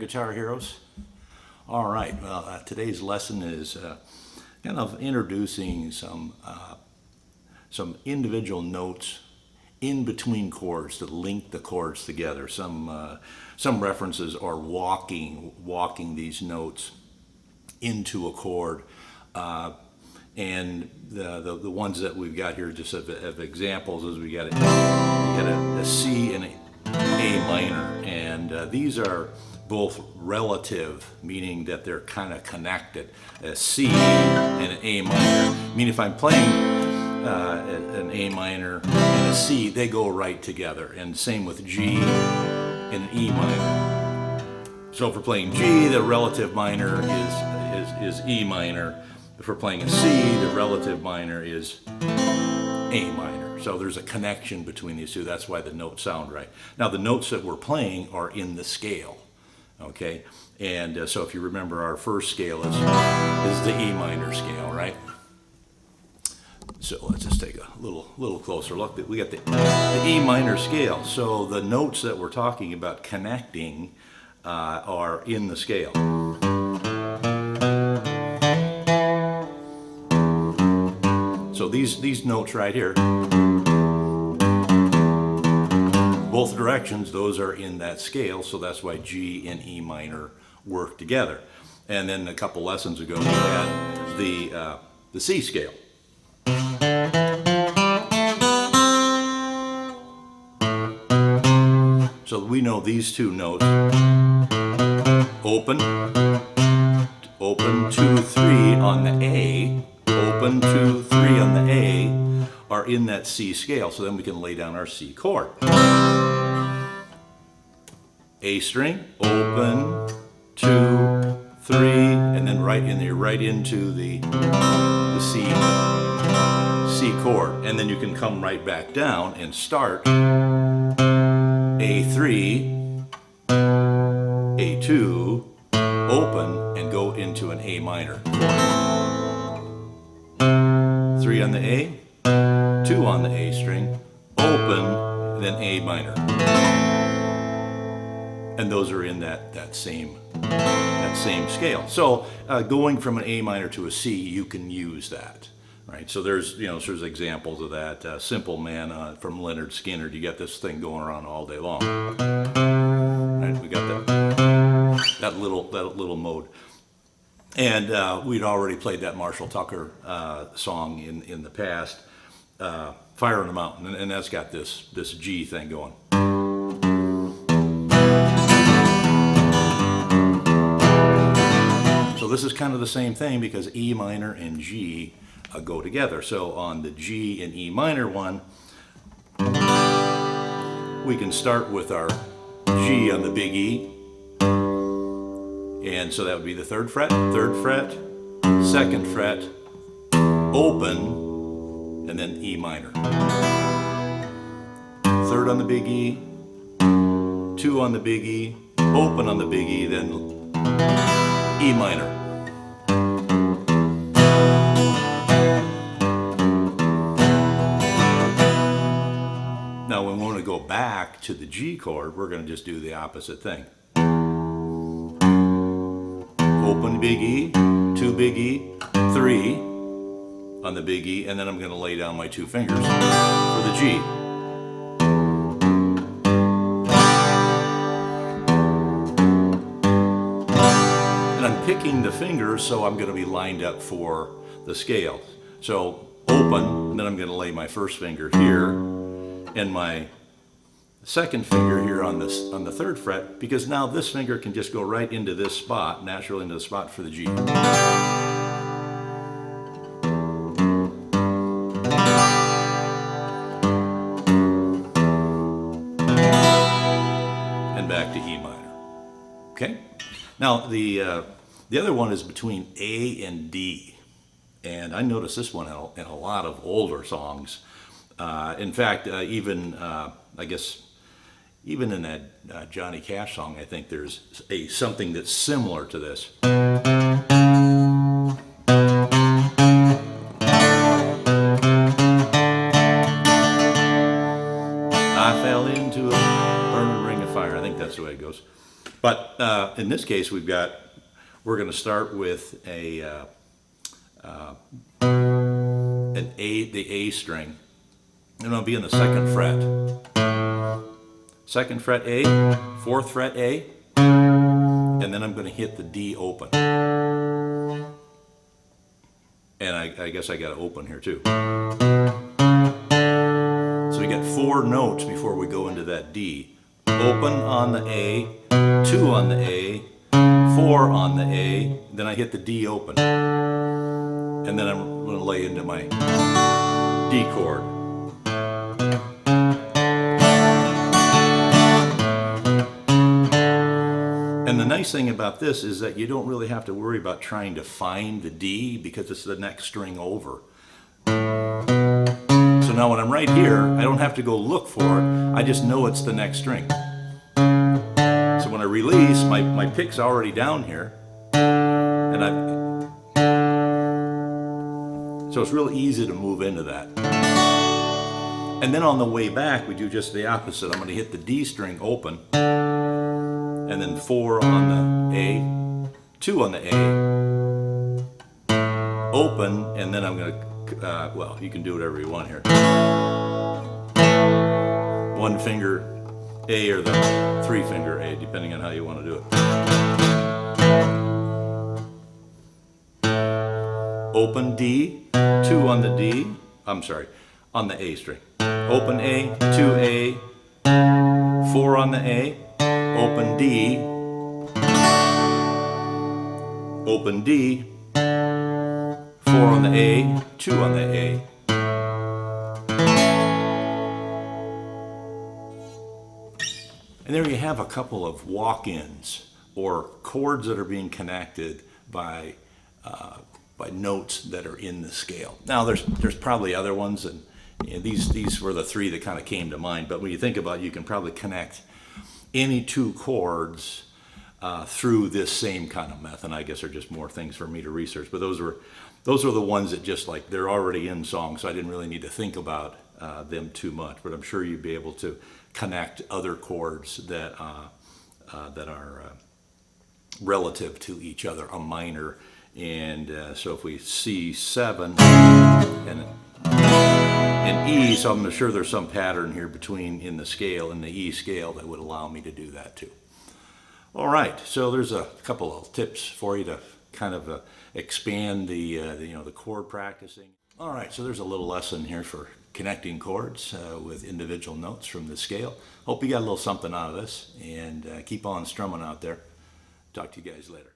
Guitar Heroes. All right, well, today's lesson is kind of introducing some individual notes in between chords to link the chords together. Some references are walking these notes into a chord, and the ones that we've got here just of examples is we got a C and A minor, and these are both relative, meaning that they're kind of connected. A C and an A minor. I mean, if I'm playing an A minor and a C, they go right together. And same with G and an E minor. So if we're playing G, the relative minor is E minor. If we're playing a C, the relative minor is A minor. So there's a connection between these two. That's why the notes sound right. Now the notes that we're playing are in the scale. Okay, and so if you remember, our first scale is the E minor scale, right? So let's just take a little closer look. We got the E minor scale. So the notes that we're talking about connecting are in the scale. So these notes right here, both directions, those are in that scale, so that's why G and E minor work together. And then a couple lessons ago, we had the C scale. So we know these two notes, open, 2, 3 on the A, open, 2, 3 on the A, are in that C scale, so then we can lay down our C chord. A string, open, 2, 3, and then right in there, right into the C chord, and then you can come right back down and start A3, A2, open, and go into an A minor. 3 on the A, 2 on the A string, open, then A minor. And those are in that same scale. So going from an A minor to a C, you can use that, right? So there's examples of that. Simple Man from Leonard Skinner. You got this thing going around all day long. Right? We got that little mode. And we'd already played that Marshall Tucker song in the past, Fire on the Mountain, and that's got this G thing going. So this is kind of the same thing because E minor and G go together. So on the G and E minor one, we can start with our G on the big E. And so that would be the 3rd fret, 2nd fret, open, and then E minor. 3rd on the big E, 2 on the big E, open on the big E, then E minor. Now when we want to go back to the G chord, we're going to just do the opposite thing. Open big E, 2 big E, 3 on the big E, and then I'm going to lay down my 2 fingers for the G. And I'm picking the fingers so I'm going to be lined up for the scale. So open, and then I'm going to lay my 1st finger here and my 2nd finger here on the 3rd fret, because now this finger can just go right into this spot, naturally into the spot for the G. And back to E minor. Okay? Now the other one is between A and D, and I noticed this one in a lot of older songs. In fact, even I guess even in that Johnny Cash song, I think there's something that's similar to this. I fell into a burning ring of fire. I think that's the way it goes. But in this case, we're going to start with the A string, and I'll be in the 2nd fret. 2nd fret A, 4th fret A, and then I'm going to hit the D open. And I guess I got to open here too. So we got 4 notes before we go into that D. Open on the A, 2 on the A, 4 on the A, then I hit the D open. And then I'm going to lay into my D chord. And the nice thing about this is that you don't really have to worry about trying to find the D because it's the next string over. So now when I'm right here, I don't have to go look for it. I just know it's the next string. So when I release, my pick's already down here. So it's real easy to move into that. And then on the way back, we do just the opposite. I'm going to hit the D string open, and then 4 on the A, 2 on the A, open, and then I'm going to, well, you can do whatever you want here. 1 finger A or the 3 finger A, depending on how you want to do it. Open D, 2 on the D, I'm sorry, on the A string. Open A, 2A, 4 on the A, open D, open D, 4 on the A, 2 on the A. And there you have a couple of walk-ins, or chords that are being connected by notes that are in the scale. Now there's probably other ones, and these were the 3 that kind of came to mind, but when you think about it, you can probably connect any 2 chords through this same kind of method. I guess are just more things for me to research, but those are the ones that just like they're already in songs, so I didn't really need to think about them too much, but I'm sure you'd be able to connect other chords that are relative to each other, a minor. And so if we C7 and E, so I'm sure there's some pattern here between in the scale and the E scale that would allow me to do that too. All right, so there's a couple of tips for you to kind of expand the chord practicing. All right, so there's a little lesson here for connecting chords with individual notes from the scale. Hope you got a little something out of this, and keep on strumming out there. Talk to you guys later.